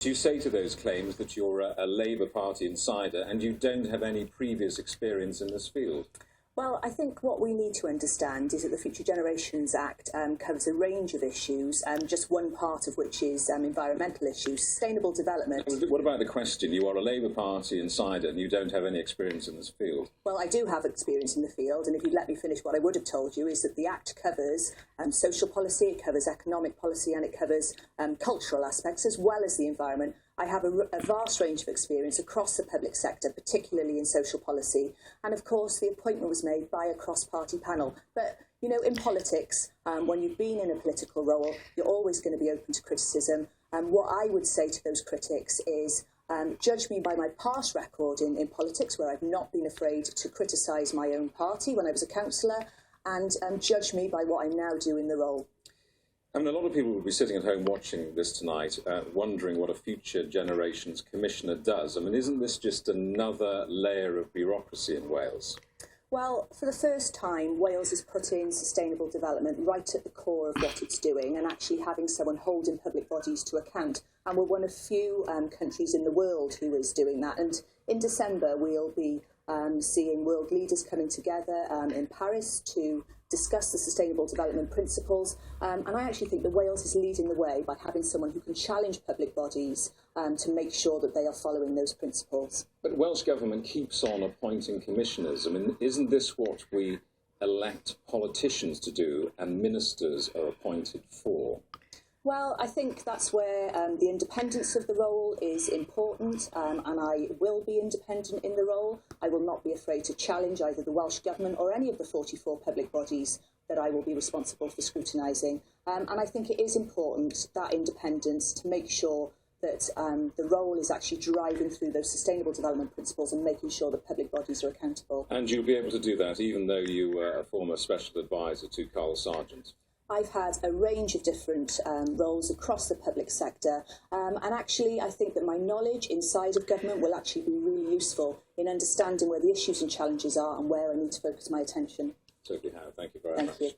You say to those claims that you're a Labour Party insider and you don't have any previous experience in this field. Well, I think what we need to understand is that the Future Generations Act covers a range of issues, just one part of which is environmental issues, sustainable development. What about the question, you are a Labour Party insider and you don't have any experience in this field? Well, I do have experience in the field, and if you'd let me finish, what I would have told you is that the Act covers social policy, it covers economic policy, and it covers cultural aspects as well as the environment. I have a vast range of experience across the public sector, particularly in social policy. And of course, the appointment was made by a cross-party panel. But, you know, in politics, when you've been in a political role, you're always going to be open to criticism. And what I would say to those critics is, judge me by my past record in politics, where I've not been afraid to criticise my own party when I was a councillor, and judge me by what I now do in the role. I mean, a lot of people will be sitting at home watching this tonight, wondering what a Future Generations Commissioner does. I mean, isn't this just another layer of bureaucracy in Wales? Well, for the first time, Wales has put in sustainable development right at the core of what it's doing, and actually having someone holding public bodies to account. And we're one of few countries in the world who is doing that. And in December, we'll be seeing world leaders coming together in Paris to discuss the sustainable development principles, and I actually think that Wales is leading the way by having someone who can challenge public bodies to make sure that they are following those principles. But Welsh Government keeps on appointing commissioners. I mean, isn't this what we elect politicians to do and ministers are appointed for? Well, I think that's where the independence of the role is important, and I will be independent in the role. I will not be afraid to challenge either the Welsh Government or any of the 44 public bodies that I will be responsible for scrutinising. And I think it is important, that independence, to make sure that the role is actually driving through those sustainable development principles and making sure that public bodies are accountable. And you'll be able to do that even though you were a former special advisor to Carl Sargent? I've had a range of different roles across the public sector, and actually I think that my knowledge inside of government will actually be really useful in understanding where the issues and challenges are and where I need to focus my attention. Sophie Howe, thank you very much. Thank you.